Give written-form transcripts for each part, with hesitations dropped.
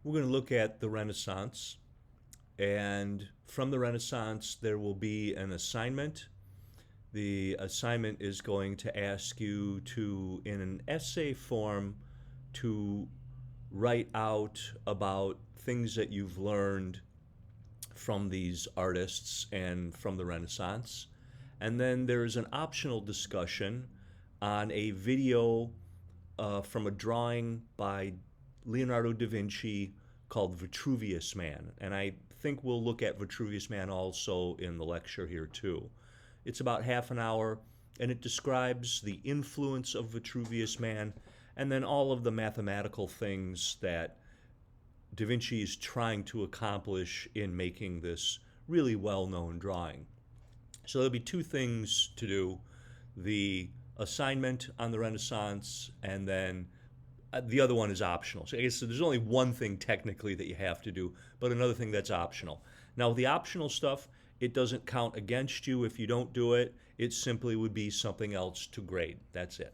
We're going to look at the Renaissance, and from the Renaissance, there will be an assignment. The assignment is going to ask you to, in an essay form, to write out about things that you've learned from these artists and from the Renaissance. And then there's an optional discussion on a video from a drawing by Leonardo da Vinci called Vitruvius Man. And I think we'll look at Vitruvius Man also in the lecture here too. It's about half an hour, and it describes the influence of Vitruvius Man and then all of the mathematical things that Da Vinci is trying to accomplish in making this really well-known drawing. So there'll be two things to do: the assignment on the Renaissance, and then the other one is optional. So I guess there's only one thing technically that you have to do, but another thing that's optional. Now, the optional stuff, it doesn't count against you if you don't do it. It simply would be something else to grade. That's it.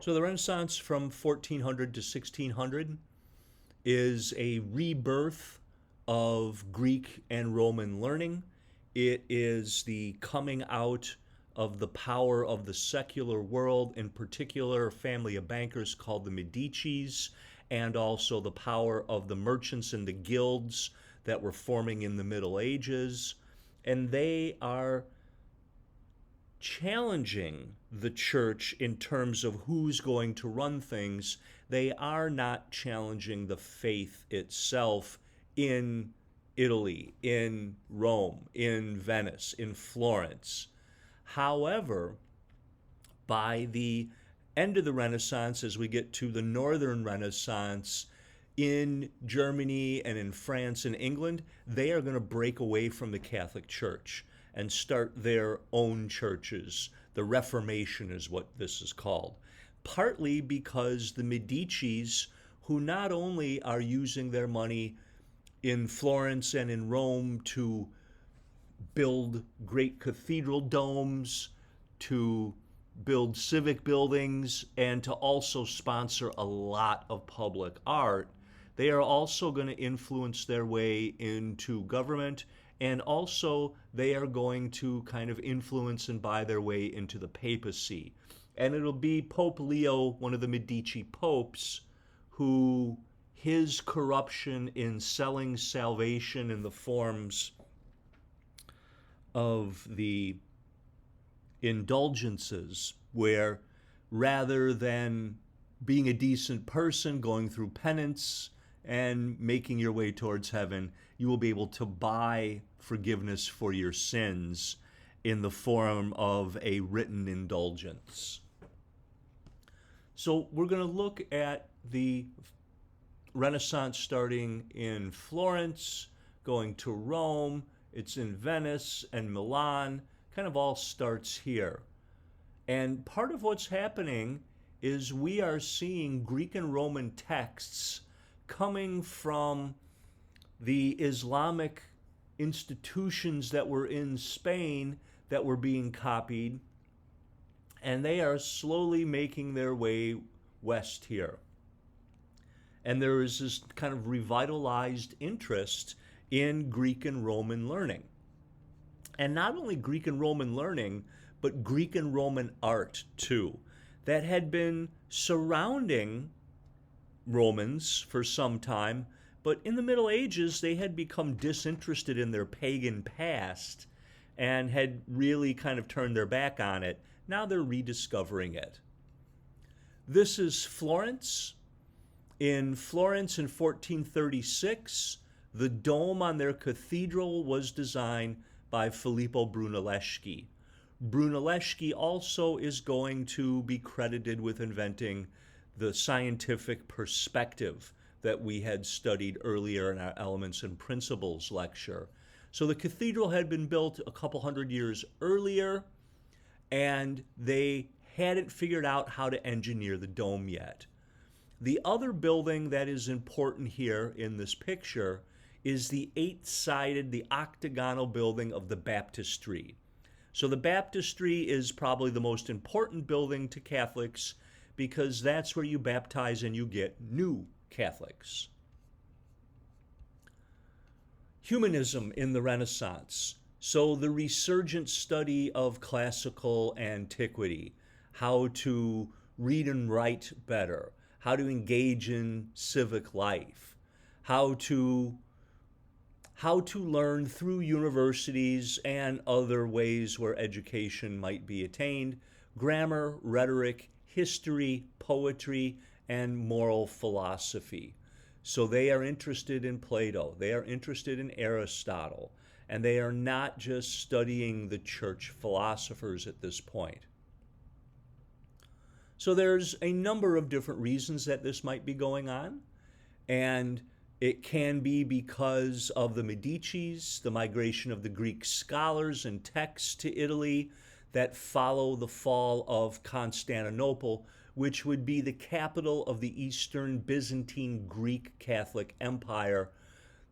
So the Renaissance from 1400 to 1600 is a rebirth of Greek and Roman learning. It is the coming out of the power of the secular world, in particular a family of bankers called the Medicis, and also the power of the merchants and the guilds that were forming in the Middle Ages. And they are challenging the church in terms of who's going to run things. They are not challenging the faith itself in Italy, in Rome, in Venice, in Florence. However, by the end of the Renaissance, as we get to the Northern Renaissance, in Germany and in France and England, they are going to break away from the Catholic Church and start their own churches. The Reformation is what this is called. Partly because the Medicis, who not only are using their money in Florence and in Rome to build great cathedral domes, to build civic buildings, and to also sponsor a lot of public art, they are also going to influence their way into government, and also they are going to kind of influence and buy their way into the papacy. And it'll be Pope Leo, one of the Medici popes, who his corruption in selling salvation in the forms of the indulgences, where rather than being a decent person, going through penance and making your way towards heaven, you will be able to buy forgiveness for your sins in the form of a written indulgence. So we're going to look at the Renaissance starting in Florence, going to Rome. It's in Venice and Milan, kind of all starts here. And part of what's happening is we are seeing Greek and Roman texts coming from the Islamic institutions that were in Spain that were being copied, and they are slowly making their way west here. And there is this kind of revitalized interest in Greek and Roman learning. And not only Greek and Roman learning, but Greek and Roman art too, that had been surrounding Romans for some time, but in the Middle Ages they had become disinterested in their pagan past and had really kind of turned their back on it. Now they're rediscovering it. This is Florence. In Florence in 1436, the dome on their cathedral was designed by Filippo Brunelleschi. Brunelleschi also is going to be credited with inventing the scientific perspective that we had studied earlier in our Elements and Principles lecture. So the cathedral had been built a couple hundred years earlier, and they hadn't figured out how to engineer the dome yet. The other building that is important here in this picture is the eight-sided, the octagonal building of the baptistry. So the baptistry is probably the most important building to Catholics because that's where you baptize and you get new Catholics. Humanism in the Renaissance. So the resurgent study of classical antiquity, how to read and write better, how to engage in civic life, how to learn through universities and other ways where education might be attained, grammar, rhetoric, history, poetry, and moral philosophy. So they are interested in Plato, they are interested in Aristotle, and they are not just studying the church philosophers at this point. So there's a number of different reasons that this might be going on, and it can be because of the Medicis, the migration of the Greek scholars and texts to Italy that follow the fall of Constantinople, which would be the capital of the Eastern Byzantine Greek Catholic Empire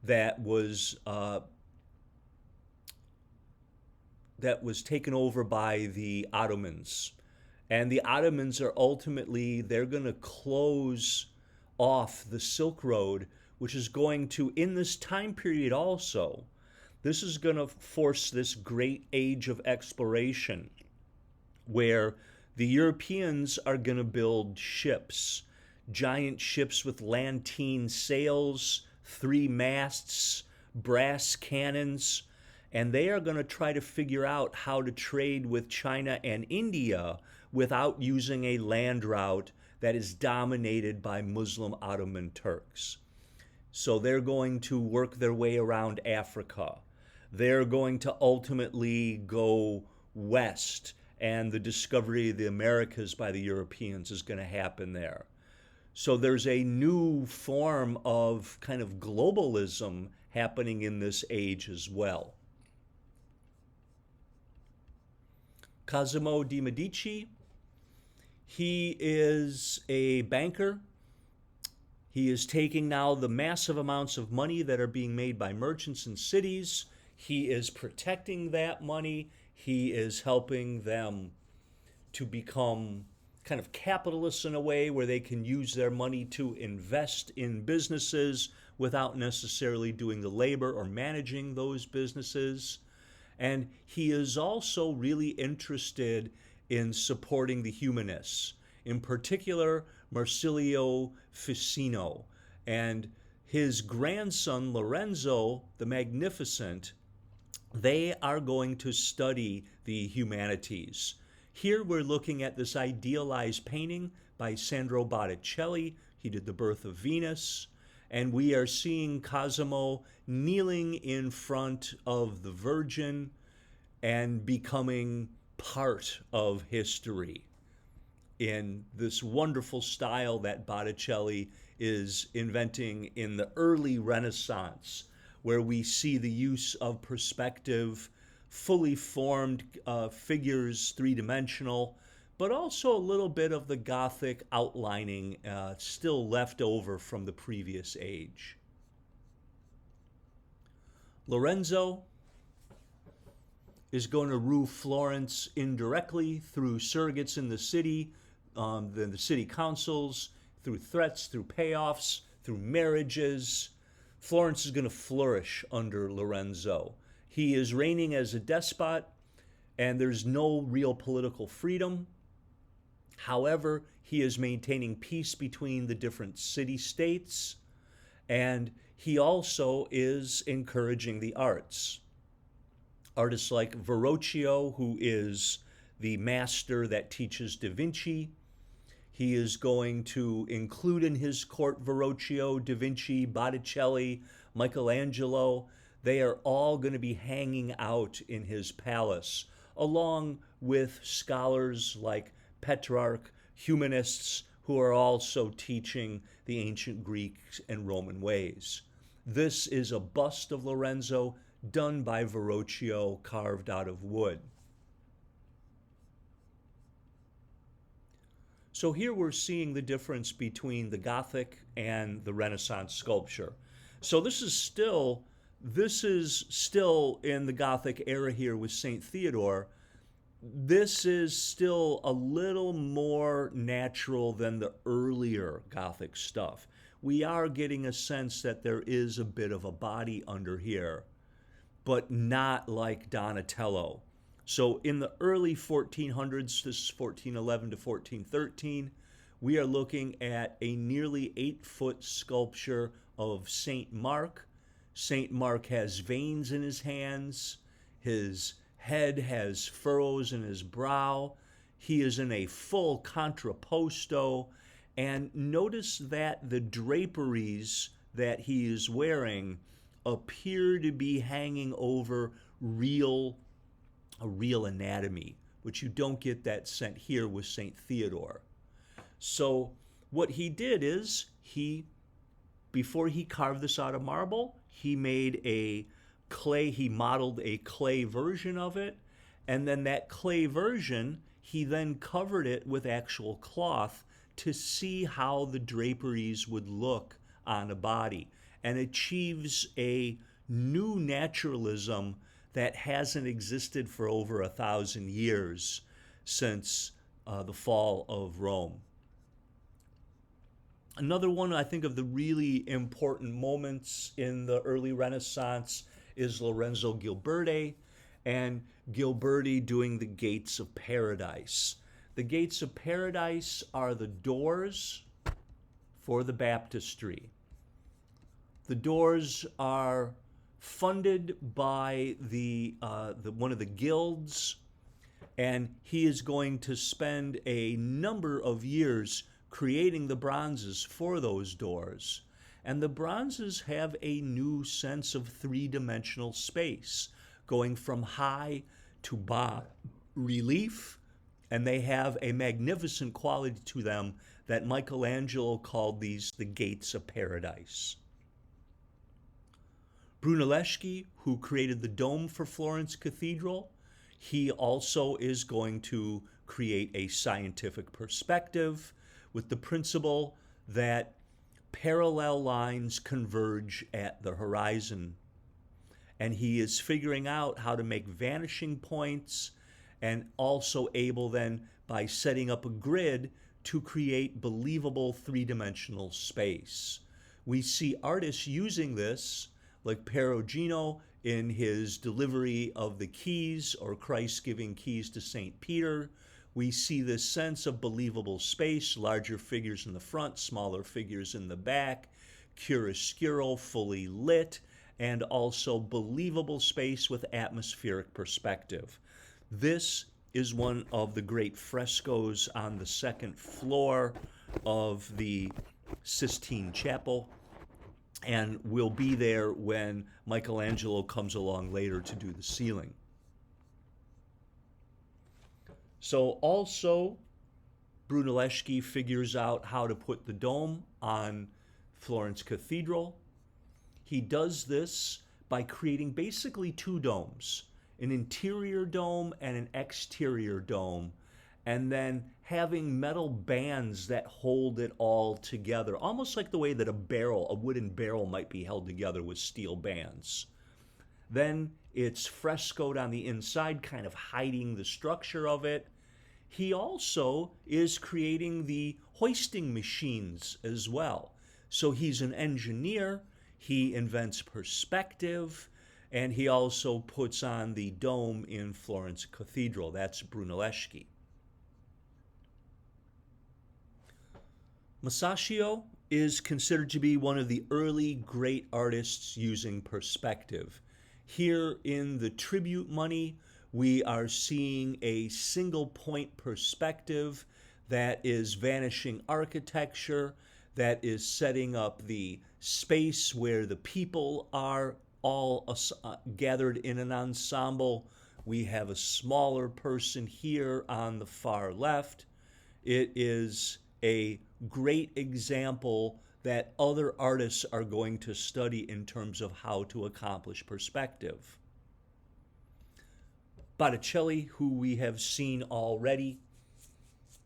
that was taken over by the Ottomans. And the Ottomans are ultimately, they're going to close off the Silk Road, which is going to, in this time period also, this is going to force this great age of exploration where the Europeans are going to build ships, giant ships with lanterne sails, 3 masts, brass cannons, and they are going to try to figure out how to trade with China and India without using a land route that is dominated by Muslim Ottoman Turks. So they're going to work their way around Africa. They're going to ultimately go west, and the discovery of the Americas by the Europeans is going to happen there. So there's a new form of kind of globalism happening in this age as well. Cosimo de' Medici, he is a banker. He is taking now the massive amounts of money that are being made by merchants in cities. He is protecting that money. He is helping them to become kind of capitalists in a way where they can use their money to invest in businesses without necessarily doing the labor or managing those businesses. And he is also really interested in supporting the humanists, in particular Marsilio Ficino, and his grandson Lorenzo the Magnificent. They are going to study the humanities. Here we're looking at this idealized painting by Sandro Botticelli. He did The Birth of Venus. And we are seeing Cosimo kneeling in front of the Virgin and becoming part of history in this wonderful style that Botticelli is inventing in the early Renaissance, where we see the use of perspective, fully formed figures, three-dimensional, but also a little bit of the Gothic outlining still left over from the previous age. Lorenzo is going to rule Florence indirectly through surrogates in the city, the city councils, through threats, through payoffs, through marriages. Florence is going to flourish under Lorenzo. He is reigning as a despot, and there's no real political freedom. However, he is maintaining peace between the different city-states, and he also is encouraging the arts. Artists like Verrocchio, who is the master that teaches Da Vinci. He is going to include in his court Verrocchio, Da Vinci, Botticelli, Michelangelo. They are all going to be hanging out in his palace, along with scholars like Petrarch, humanists who are also teaching the ancient Greek and Roman ways. This is a bust of Lorenzo done by Verrocchio, carved out of wood. So here we're seeing the difference between the Gothic and the Renaissance sculpture. So this is still in the Gothic era here with St. Theodore, this is still a little more natural than the earlier Gothic stuff. We are getting a sense that there is a bit of a body under here, but not like Donatello. So in the early 1400s, this is 1411 to 1413, we are looking at a nearly 8-foot sculpture of Saint Mark. Saint Mark has veins in his hands. His head has furrows in his brow. He is in a full contrapposto. And notice that the draperies that he is wearing appear to be hanging over a real anatomy, which you don't get that sense here with St. Theodore. So what he did is before he carved this out of marble, he modeled a clay version of it, and then that clay version, he then covered it with actual cloth to see how the draperies would look on a body, and achieves a new naturalism that hasn't existed for over 1,000 years since the fall of Rome. Another one, I think, of the really important moments in the early Renaissance is Lorenzo Ghiberti, and Ghiberti doing the Gates of Paradise. The Gates of Paradise are the doors for the baptistry. The doors are funded by one of the guilds, and he is going to spend a number of years creating the bronzes for those doors. And the bronzes have a new sense of three-dimensional space, going from high to bas relief, and they have a magnificent quality to them that Michelangelo called these the Gates of Paradise. Brunelleschi, who created the dome for Florence Cathedral, he also is going to create a scientific perspective with the principle that parallel lines converge at the horizon. And he is figuring out how to make vanishing points, and also able then, by setting up a grid, to create believable three-dimensional space. We see artists using this, like Perugino in his delivery of the keys, or Christ giving keys to St. Peter. We see this sense of believable space, larger figures in the front, smaller figures in the back, chiaroscuro, fully lit, and also believable space with atmospheric perspective. This is one of the great frescoes on the second floor of the Sistine Chapel, and will be there when Michelangelo comes along later to do the ceiling. So also, Brunelleschi figures out how to put the dome on Florence Cathedral. He does this by creating basically two domes, an interior dome and an exterior dome, and then having metal bands that hold it all together, almost like the way that a wooden barrel might be held together with steel bands. Then it's frescoed on the inside, kind of hiding the structure of it. He also is creating the hoisting machines as well. So he's an engineer, he invents perspective, and he also puts on the dome in Florence Cathedral. That's Brunelleschi. Masaccio is considered to be one of the early great artists using perspective. Here in the tribute money, we are seeing a single point perspective that is vanishing architecture, that is setting up the space where the people are all gathered in an ensemble. We have a smaller person here on the far left. It is a great example that other artists are going to study in terms of how to accomplish perspective. Botticelli, who we have seen already,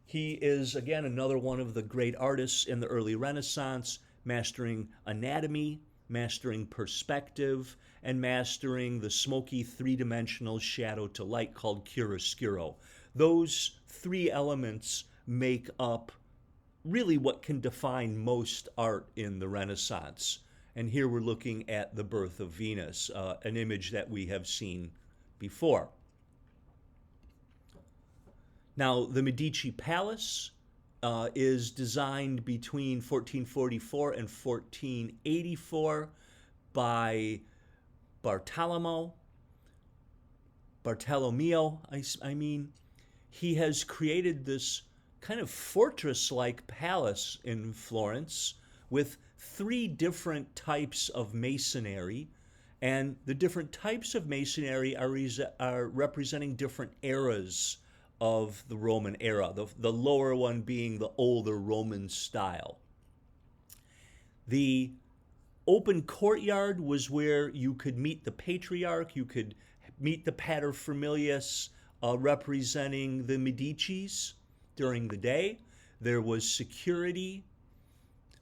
he is, again, another one of the great artists in the early Renaissance, mastering anatomy, mastering perspective, and mastering the smoky three-dimensional shadow to light called chiaroscuro. Those three elements make up really what can define most art in the Renaissance. And here we're looking at the birth of Venus, an image that we have seen before. Now, the Medici Palace is designed between 1444 and 1484 by Bartolomeo. He has created this kind of fortress-like palace in Florence with three different types of masonry, and the different types of masonry are representing different eras of the Roman era, the lower one being the older Roman style. The open courtyard was where you could meet the patriarch, you could meet the paterfamilias representing the Medicis during the day. There was security.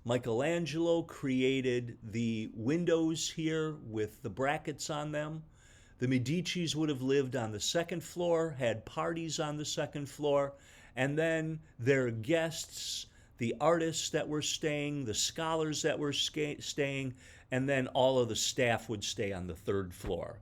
Michelangelo created the windows here with the brackets on them. The Medicis would have lived on the second floor, had parties on the second floor, and then their guests, the artists that were staying, the scholars that were staying, and then all of the staff would stay on the third floor.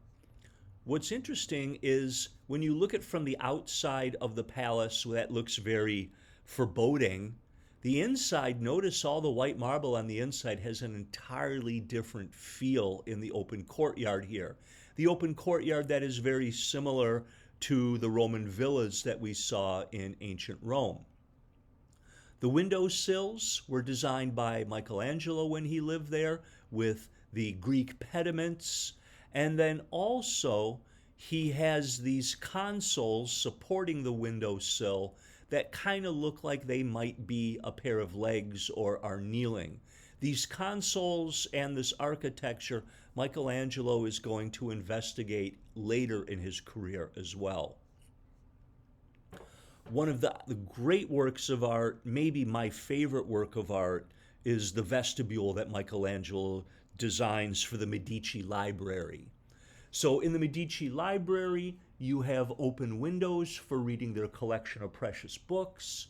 What's interesting is when you look at from the outside of the palace, that looks very foreboding. The inside, notice all the white marble on the inside has an entirely different feel in the open courtyard here. The open courtyard that is very similar to the Roman villas that we saw in ancient Rome. The windowsills were designed by Michelangelo when he lived there with the Greek pediments, and then also he has these consoles supporting the windowsill that kind of look like they might be a pair of legs or are kneeling. These consoles and this architecture, Michelangelo is going to investigate later in his career as well. One of the great works of art, maybe my favorite work of art, is the vestibule that Michelangelo designs for the Medici Library. So in the Medici Library, you have open windows for reading their collection of precious books.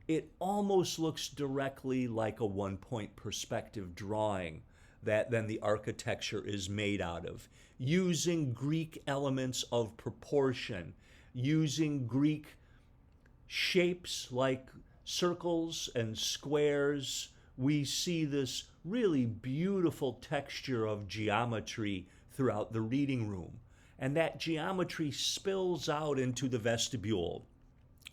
It almost looks directly like a one-point perspective drawing that then the architecture is made out of, using Greek elements of proportion, using Greek shapes like circles and squares. We see this really beautiful texture of geometry throughout the reading room. And that geometry spills out into the vestibule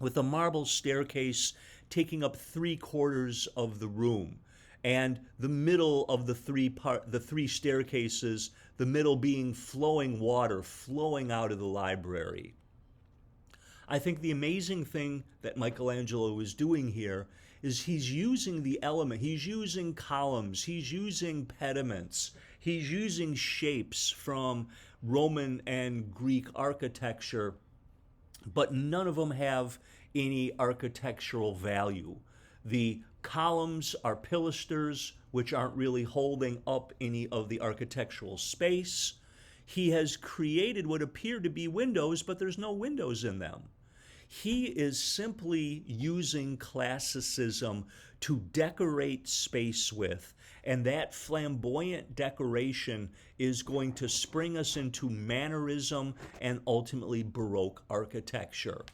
with a marble staircase taking up 3/4 of the room, and the middle of the three staircases, the middle being flowing water flowing out of the library. I think the amazing thing that Michelangelo is doing here is he's using the element, he's using columns, he's using pediments, he's using shapes from Roman and Greek architecture, but none of them have any architectural value. The columns are pilasters, which aren't really holding up any of the architectural space. He has created what appear to be windows, but there's no windows in them. He is simply using classicism to decorate space with, and that flamboyant decoration is going to spring us into mannerism and ultimately Baroque architecture.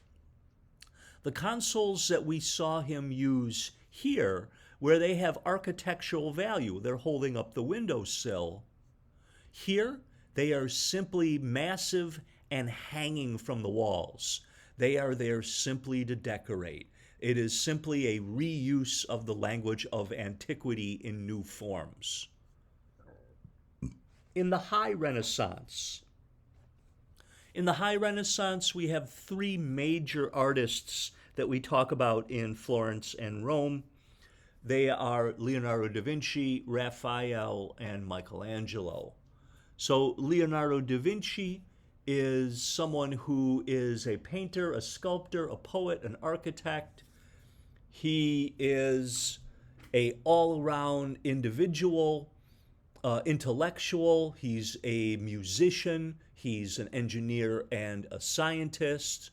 The consoles that we saw him use here, where they have architectural value, they're holding up the windowsill. Here, they are simply massive and hanging from the walls. They are there simply to decorate. It is simply a reuse of the language of antiquity in new forms. In the High Renaissance, we have three major artists that we talk about in Florence and Rome. They are Leonardo da Vinci, Raphael, and Michelangelo. So Leonardo da Vinci is someone who is a painter, a sculptor, a poet, an architect. He is an all-around individual. intellectual, he's a musician, he's an engineer and a scientist.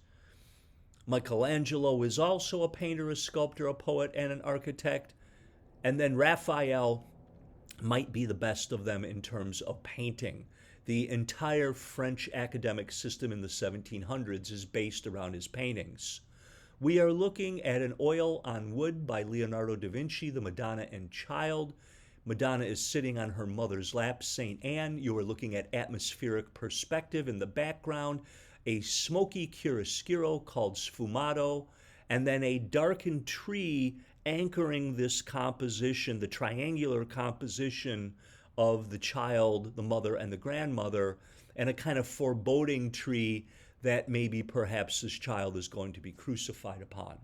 Michelangelo is also a painter, a sculptor, a poet, and an architect. And then Raphael might be the best of them in terms of painting. The entire French academic system in the 1700s is based around his paintings. We are looking at an oil on wood by Leonardo da Vinci, the Madonna and Child. Madonna is sitting on her mother's lap, St. Anne. You are looking at atmospheric perspective in the background, a smoky chiaroscuro called sfumato, and then a darkened tree anchoring this composition, the triangular composition of the child, the mother, and the grandmother, and a kind of foreboding tree that maybe perhaps this child is going to be crucified upon.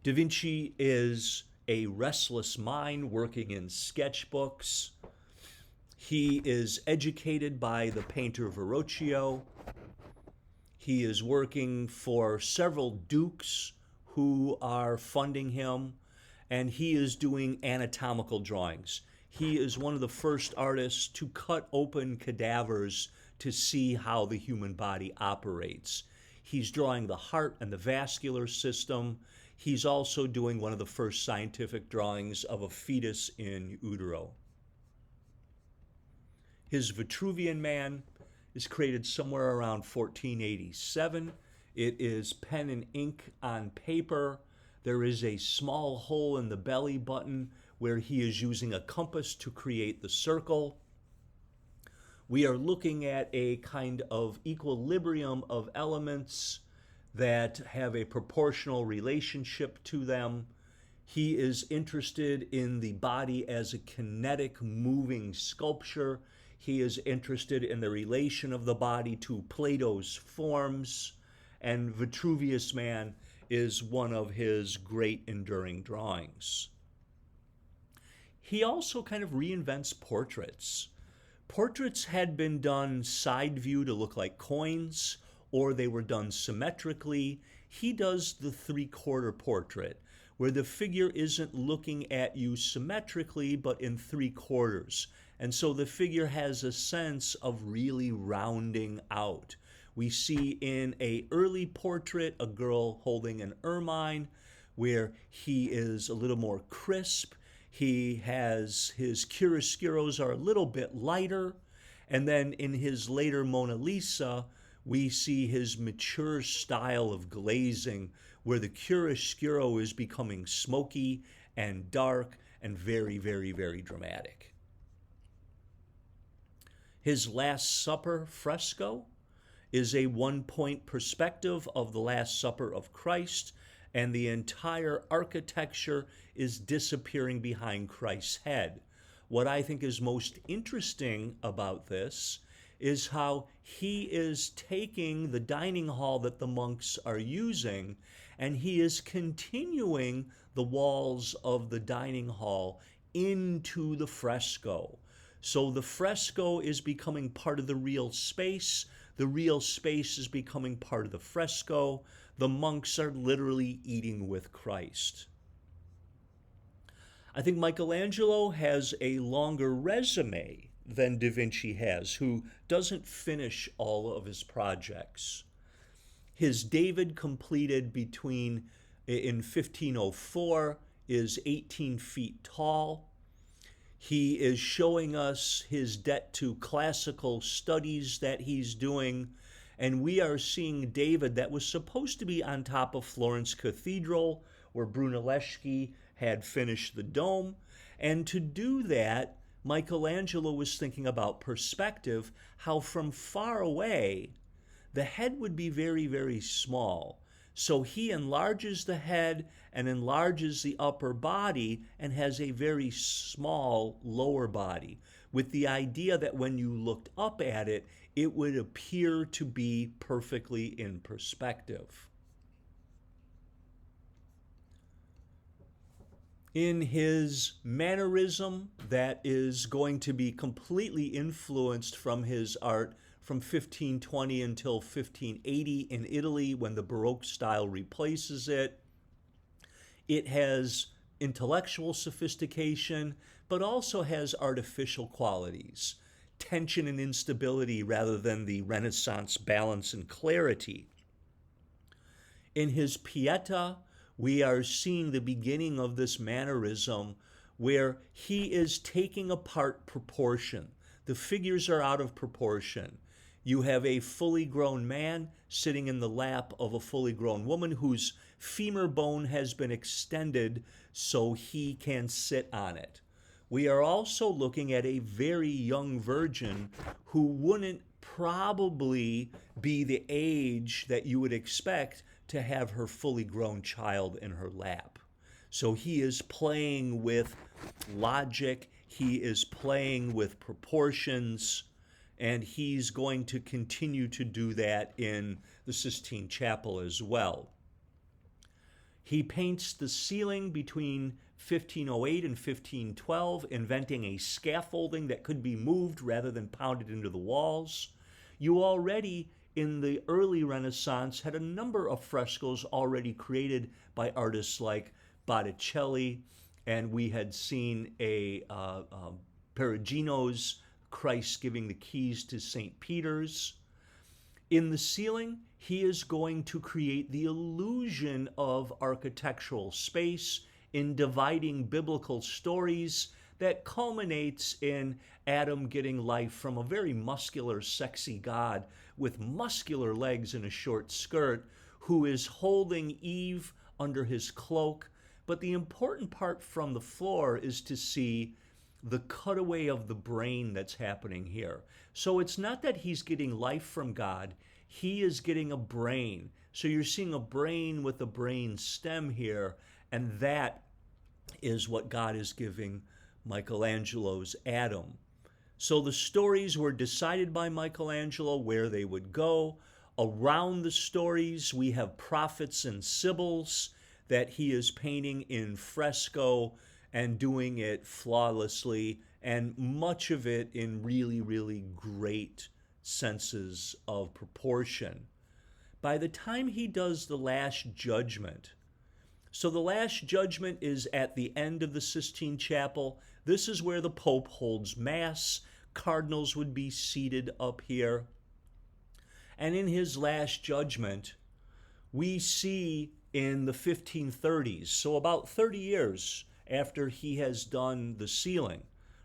Da Vinci is a restless mind working in sketchbooks. He is educated by the painter Verrocchio. He is working for several dukes who are funding him, and he is doing anatomical drawings. He is one of the first artists to cut open cadavers to see how the human body operates. He's drawing the heart and the vascular system. He's also doing one of the first scientific drawings of a fetus in utero. His Vitruvian Man is created somewhere around 1487. It is pen and ink on paper. There is a small hole in the belly button where he is using a compass to create the circle. We are looking at a kind of equilibrium of elements that have a proportional relationship to them. He is interested in the body as a kinetic, moving sculpture. He is interested in the relation of the body to Plato's forms. And Vitruvius Man is one of his great enduring drawings. He also kind of reinvents portraits. Portraits had been done side view to look like coins, or they were done symmetrically. He does the three-quarter portrait, where the figure isn't looking at you symmetrically, but in three quarters. And so the figure has a sense of really rounding out. We see in an early portrait a girl holding an ermine, where he is a little more crisp. He has, his chiaroscuros are a little bit lighter. And then in his later Mona Lisa, we see his mature style of glazing, where the chiaroscuro is becoming smoky and dark and very, very, very dramatic. His Last Supper fresco is a one-point perspective of the Last Supper of Christ, and the entire architecture is disappearing behind Christ's head. What I think is most interesting about this is how he is taking the dining hall that the monks are using, and he is continuing the walls of the dining hall into the fresco. So the fresco is becoming part of the real space. The real space is becoming part of the fresco. The monks are literally eating with Christ. I think Michelangelo has a longer resume than Da Vinci has, who doesn't finish all of his projects. His David, completed in 1504, is 18 feet tall. He is showing us his debt to classical studies that he's doing, and we are seeing David that was supposed to be on top of Florence Cathedral, where Brunelleschi had finished the dome. And to do that, Michelangelo was thinking about perspective, how from far away, the head would be very, very small. So he enlarges the head and enlarges the upper body and has a very small lower body, with the idea that when you looked up at it, it would appear to be perfectly in perspective. In his mannerism that is going to be completely influenced from his art from 1520 until 1580 in Italy, when the Baroque style replaces it, it has intellectual sophistication, but also has artificial qualities, tension and instability rather than the Renaissance balance and clarity. In his Pietà, we are seeing the beginning of this mannerism where he is taking apart proportion. The figures are out of proportion. You have a fully grown man sitting in the lap of a fully grown woman whose femur bone has been extended so he can sit on it. We are also looking at a very young virgin who wouldn't probably be the age that you would expect to have her fully grown child in her lap. So he is playing with logic, he is playing with proportions, and he's going to continue to do that in the Sistine Chapel as well. He paints the ceiling between 1508 and 1512, inventing a scaffolding that could be moved rather than pounded into the walls. You already, in the early Renaissance, had a number of frescoes already created by artists like Botticelli, and we had seen a Perugino's Christ giving the keys to St. Peter's. In the ceiling, he is going to create the illusion of architectural space in dividing biblical stories that culminates in Adam getting life from a very muscular, sexy God with muscular legs and a short skirt who is holding Eve under his cloak. But the important part from the floor is to see the cutaway of the brain that's happening here. So it's not that he's getting life from God, he is getting a brain. So you're seeing a brain with a brain stem here, and that is what God is giving Michelangelo's Adam. So the stories were decided by Michelangelo where they would go. Around the stories, we have prophets and sibyls that he is painting in fresco and doing it flawlessly, and much of it in really, really great senses of proportion. By the time he does the Last Judgment, so the Last Judgment is at the end of the Sistine Chapel. This is where the Pope holds Mass. Cardinals would be seated up here. And in his Last Judgment, we see in the 1530s, so about 30 years after he has done the ceiling,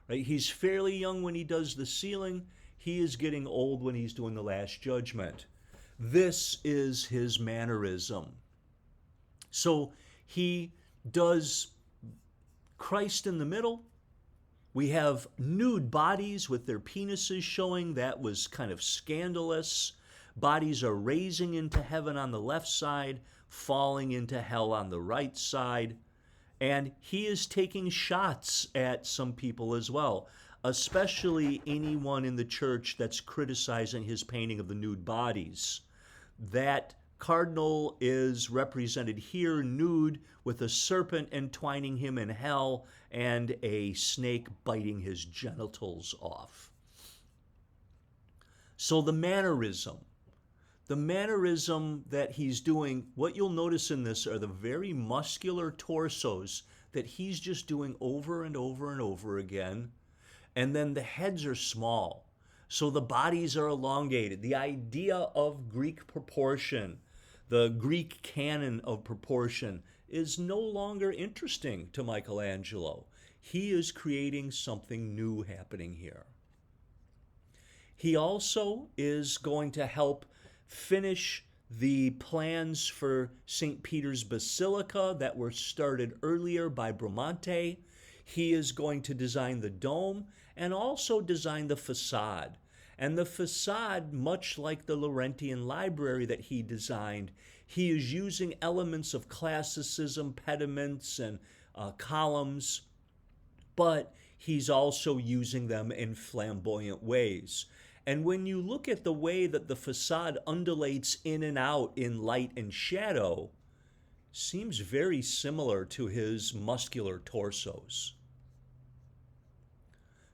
right? He's fairly young when he does the ceiling. He is getting old when he's doing the Last Judgment. This is his mannerism. So he does Christ in the middle. We have nude bodies with their penises showing. That was kind of scandalous. Bodies are raising into heaven on the left side, falling into hell on the right side. And he is taking shots at some people as well, especially anyone in the church that's criticizing his painting of the nude bodies. That cardinal is represented here nude with a serpent entwining him in hell and a snake biting his genitals off. So the mannerism that he's doing, what you'll notice in this are the very muscular torsos that he's just doing over and over and over again. And then the heads are small. So the bodies are elongated. The idea of Greek proportion, the Greek canon of proportion, is no longer interesting to Michelangelo. He is creating something new happening here. He also is going to help finish the plans for St. Peter's Basilica that were started earlier by Bramante. He is going to design the dome and also design the facade. And the facade, much like the Laurentian library that he designed, he is using elements of classicism, pediments, and columns, but he's also using them in flamboyant ways. And when you look at the way that the facade undulates in and out in light and shadow, seems very similar to his muscular torsos.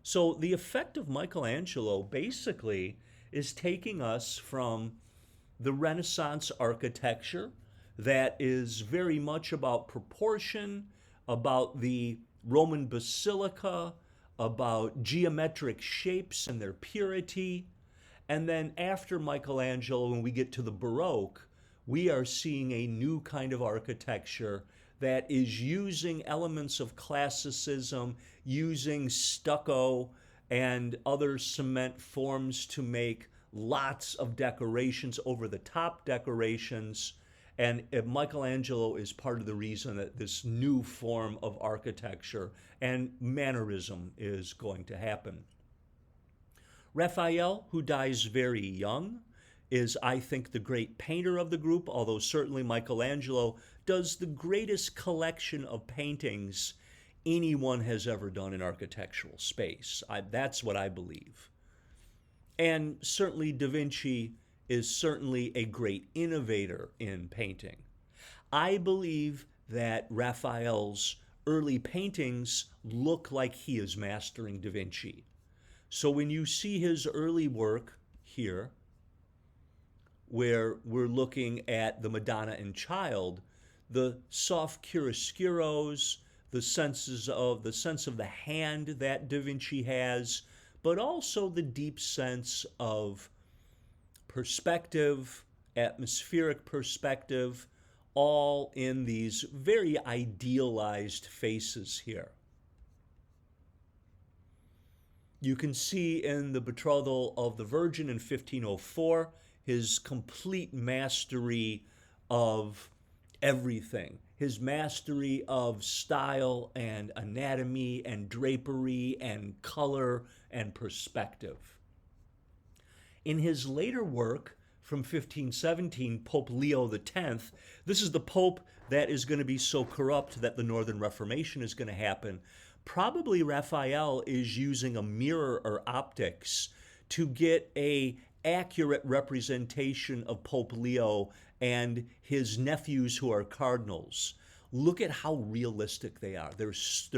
So the effect of Michelangelo basically is taking us from the Renaissance architecture that is very much about proportion, about the Roman basilica, about geometric shapes and their purity. And then after Michelangelo, when we get to the Baroque, we are seeing a new kind of architecture that is using elements of classicism, using stucco and other cement forms to make lots of decorations, over the top decorations. And Michelangelo is part of the reason that this new form of architecture and mannerism is going to happen. Raphael, who dies very young, is, I think, the great painter of the group, although certainly Michelangelo does the greatest collection of paintings anyone has ever done in architectural space. That's what I believe. And certainly Da Vinci is certainly a great innovator in painting. I believe that Raphael's early paintings look like he is mastering Da Vinci. So when you see his early work here, where we're looking at the Madonna and Child, the soft chiaroscuros, the sense of the hand that Da Vinci has, but also the deep sense of perspective, atmospheric perspective, all in these very idealized faces here. You can see in the Betrothal of the Virgin in 1504 his complete mastery of everything, his mastery of style and anatomy and drapery and color and perspective. In his later work from 1517, Pope Leo X, this is the pope that is going to be so corrupt that the Northern Reformation is going to happen. Probably Raphael is using a mirror or optics to get a accurate representation of Pope Leo and his nephews who are cardinals. Look at how realistic they are. They're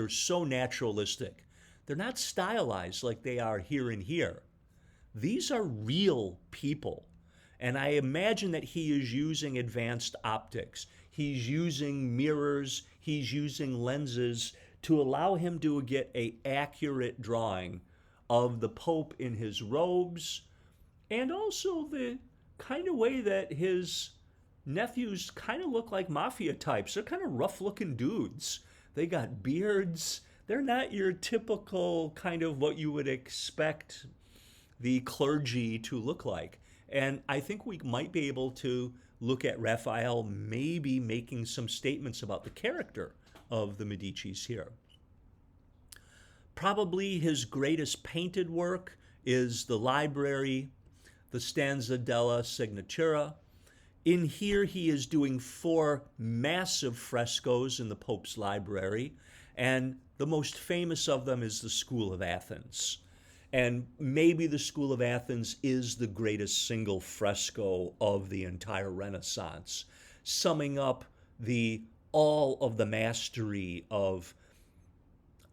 so naturalistic. They're not stylized like they are here and here. These are real people. And I imagine that he is using advanced optics. He's using mirrors, he's using lenses to allow him to get an accurate drawing of the Pope in his robes, and also the kind of way that his nephews kind of look like mafia types. They're kind of rough-looking dudes. They got beards. They're not your typical kind of what you would expect the clergy to look like. And I think we might be able to look at Raphael maybe making some statements about the character of the Medicis here. Probably his greatest painted work is the library, the Stanza della Signatura. In here, he is doing 4 massive frescoes in the Pope's library, and the most famous of them is the School of Athens. And maybe the School of Athens is the greatest single fresco of the entire Renaissance, summing up all of the mastery of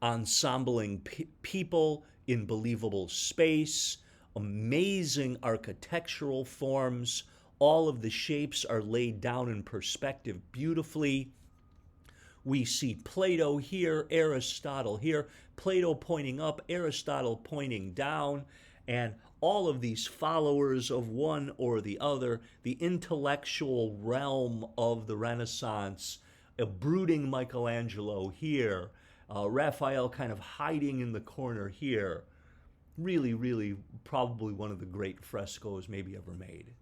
ensembling people in believable space, amazing architectural forms. All of the shapes are laid down in perspective beautifully. We see Plato here, Aristotle here, Plato pointing up, Aristotle pointing down, and all of these followers of one or the other, the intellectual realm of the Renaissance, a brooding Michelangelo here, Raphael kind of hiding in the corner here. Really, really, probably one of the great frescoes maybe ever made.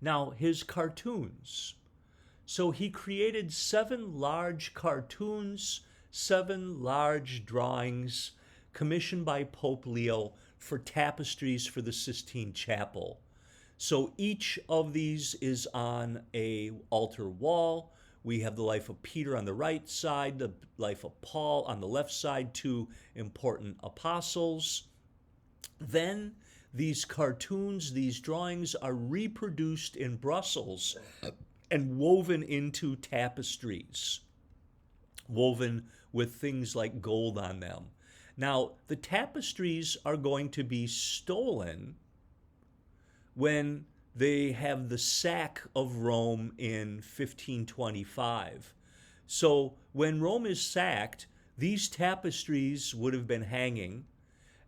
Now, his cartoons. So he created 7 large cartoons, 7 large drawings commissioned by Pope Leo for tapestries for the Sistine Chapel. So each of these is on an altar wall. We have the life of Peter on the right side, the life of Paul on the left side, 2 important apostles. Then these cartoons, these drawings are reproduced in Brussels and woven into tapestries, woven with things like gold on them. Now, the tapestries are going to be stolen when they have the sack of Rome in 1525, So when Rome is sacked, these tapestries would have been hanging,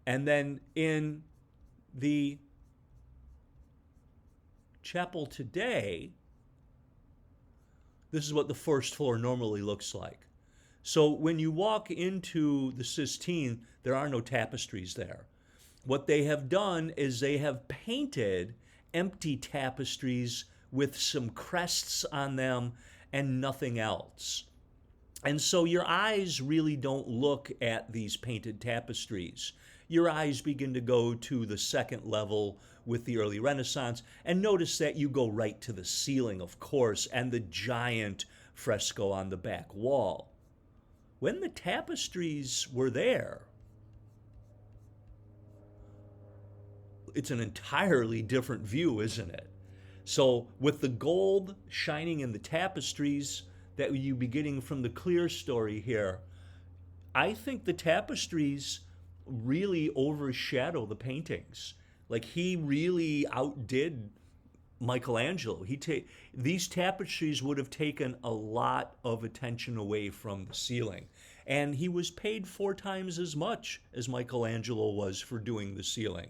and then in the chapel today, this is what the first floor normally looks like. So when you walk into the Sistine, there are no tapestries there. What they have done is they have painted empty tapestries with some crests on them and nothing else. And so your eyes really don't look at these painted tapestries. Your eyes begin to go to the second level with the early Renaissance, and notice that you go right to the ceiling, of course, and the giant fresco on the back wall. When the tapestries were there, it's an entirely different view, isn't it? So with the gold shining in the tapestries that you be getting from the clear story here, I think the tapestries really overshadow the paintings. Like, he really outdid Michelangelo. These tapestries would have taken a lot of attention away from the ceiling. And he was paid 4 times as much as Michelangelo was for doing the ceiling.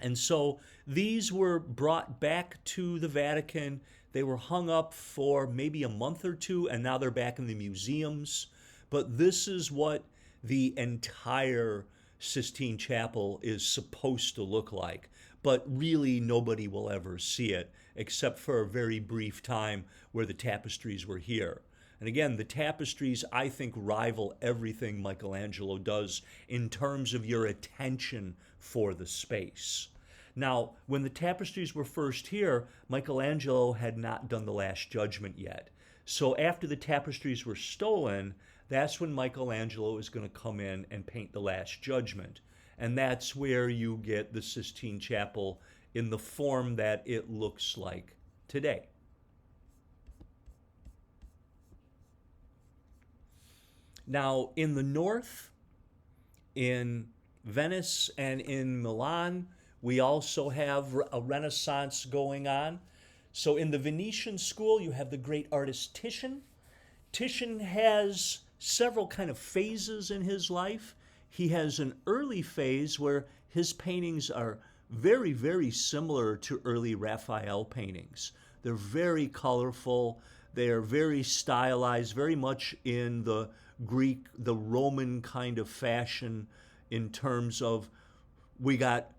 And so these were brought back to the Vatican. They were hung up for maybe a month or two, and now they're back in the museums. But this is what the entire Sistine Chapel is supposed to look like. But really, nobody will ever see it, except for a very brief time where the tapestries were here. And again, the tapestries, I think, rival everything Michelangelo does in terms of your attention for the space. Now, when the tapestries were first here, Michelangelo had not done the Last Judgment yet. So after the tapestries were stolen, that's when Michelangelo is going to come in and paint the Last Judgment. And that's where you get the Sistine Chapel in the form that it looks like today. Now, in the north, in Venice and in Milan, we also have a Renaissance going on. So in the Venetian school, you have the great artist Titian. Titian has several kind of phases in his life. He has an early phase where his paintings are very, very similar to early Raphael paintings. They're very colorful. They are very stylized, very much in the Greek, the Roman kind of fashion, in terms of we got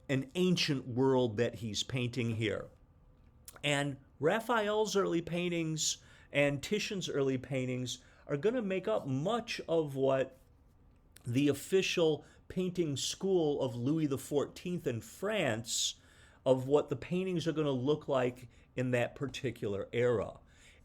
an ancient world that he's painting here. And Raphael's early paintings and Titian's early paintings are going to make up much of what the official painting school of Louis XIV in France, of what the paintings are going to look like in that particular era.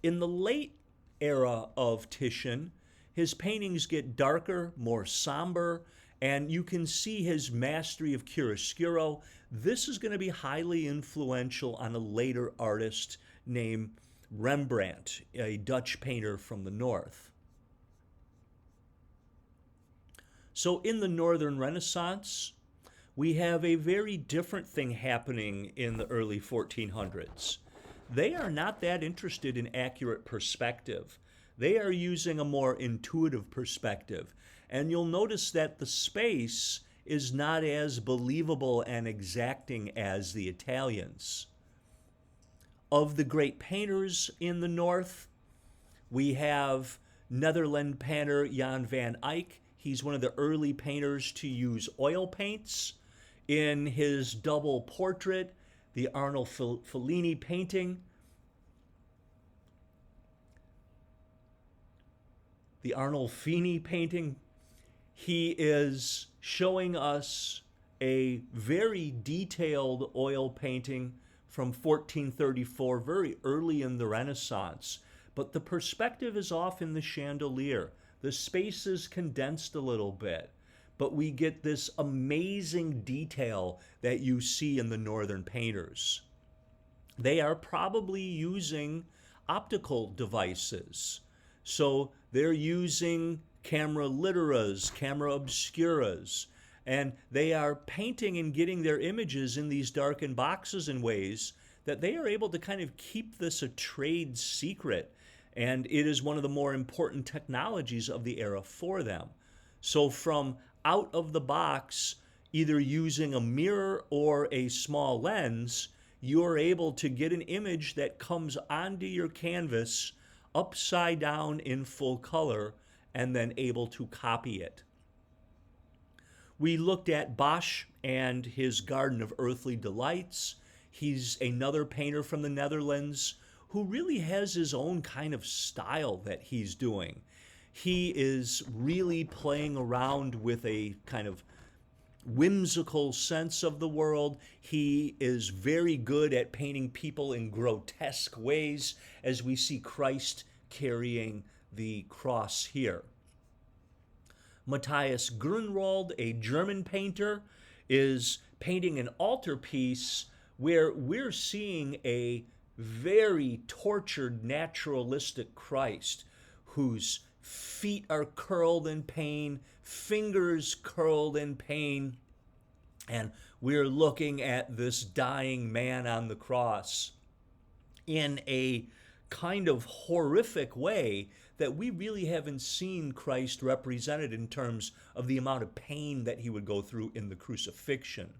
In the late era of Titian, his paintings get darker, more somber, and you can see his mastery of chiaroscuro. This is going to be highly influential on a later artist named Rembrandt, a Dutch painter from the north. So in the Northern Renaissance, we have a very different thing happening in the early 1400s. They are not that interested in accurate perspective. They are using a more intuitive perspective. And you'll notice that the space is not as believable and exacting as the Italians. Of the great painters in the north, we have Netherlands painter Jan van Eyck. He's one of the early painters to use oil paints. In his double portrait, the Arnolfini painting, he is showing us a very detailed oil painting from 1434, very early in the Renaissance. But the perspective is off in the chandelier. The space is condensed a little bit, but we get this amazing detail that you see in the northern painters. They are probably using optical devices. So they're using camera litteras, camera obscuras, and they are painting and getting their images in these darkened boxes in ways that they are able to kind of keep this a trade secret. And it is one of the more important technologies of the era for them. So from out of the box, either using a mirror or a small lens, you're able to get an image that comes onto your canvas upside down in full color and then able to copy it. We looked at Bosch and his Garden of Earthly Delights. He's another painter from the Netherlands who really has his own kind of style that he's doing. He is really playing around with a kind of whimsical sense of the world. He is very good at painting people in grotesque ways, as we see Christ carrying the cross here. Matthias Grunwald, a German painter, is painting an altarpiece where we're seeing a very tortured naturalistic Christ whose feet are curled in pain, fingers curled in pain, and we're looking at this dying man on the cross in a kind of horrific way that we really haven't seen Christ represented in terms of the amount of pain that he would go through in the crucifixion.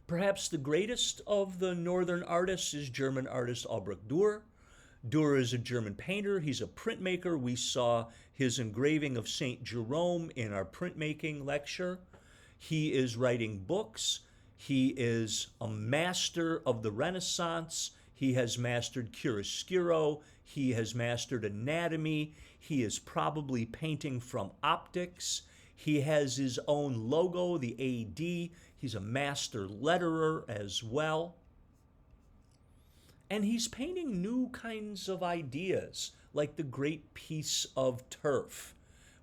Perhaps the greatest of the northern artists is German artist Albrecht Dürer. Dürer is a German painter. He's a printmaker. We saw his engraving of St. Jerome in our printmaking lecture. He is writing books. He is a master of the Renaissance. He has mastered chiaroscuro. He has mastered anatomy. He is probably painting from optics. He has his own logo, the AD. He's a master letterer as well. And he's painting new kinds of ideas, like the great piece of turf,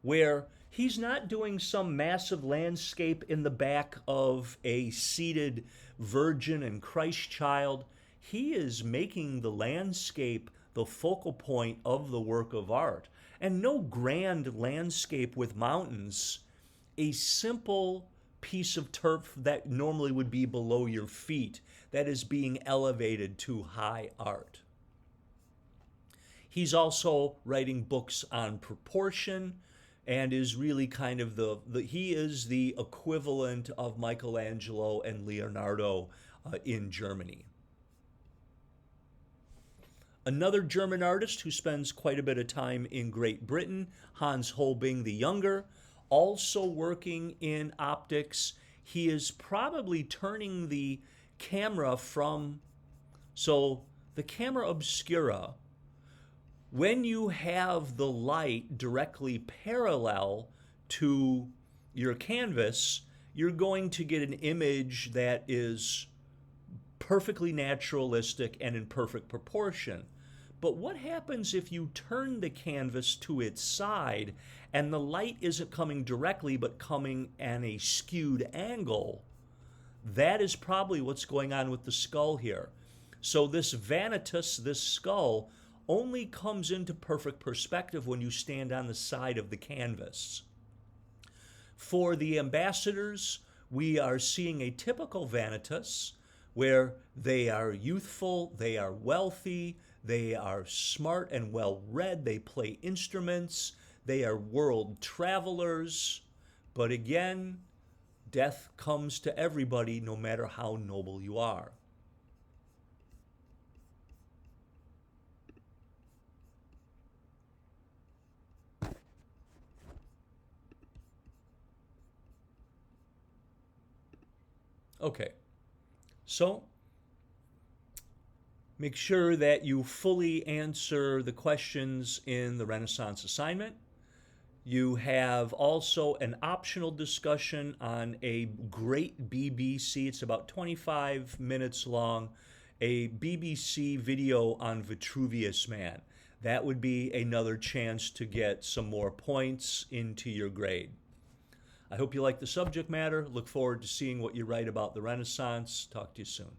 where he's not doing some massive landscape in the back of a seated Virgin and Christ child. He is making the landscape the focal point of the work of art. And no grand landscape with mountains, a simple piece of turf that normally would be below your feet that is being elevated to high art. He's also writing books on proportion and is really kind of he is the equivalent of Michelangelo and Leonardo in Germany. Another German artist who spends quite a bit of time in Great Britain, Hans Holbein the Younger, also working in optics. He is probably turning the camera the camera obscura, when you have the light directly parallel to your canvas, you're going to get an image that is perfectly naturalistic and in perfect proportion. But what happens if you turn the canvas to its side and the light isn't coming directly but coming at a skewed angle? That is probably what's going on with the skull here. So this vanitas, this skull, only comes into perfect perspective when you stand on the side of the canvas. For the ambassadors, we are seeing a typical vanitas where they are youthful, they are wealthy, they are smart and well-read, they play instruments, they are world travelers. But again, death comes to everybody no matter how noble you are. Okay, so make sure that you fully answer the questions in the Renaissance assignment. You have also an optional discussion on a great BBC, it's about 25 minutes long, a BBC video on Vitruvius Man. That would be another chance to get some more points into your grade. I hope you like the subject matter. Look forward to seeing what you write about the Renaissance. Talk to you soon.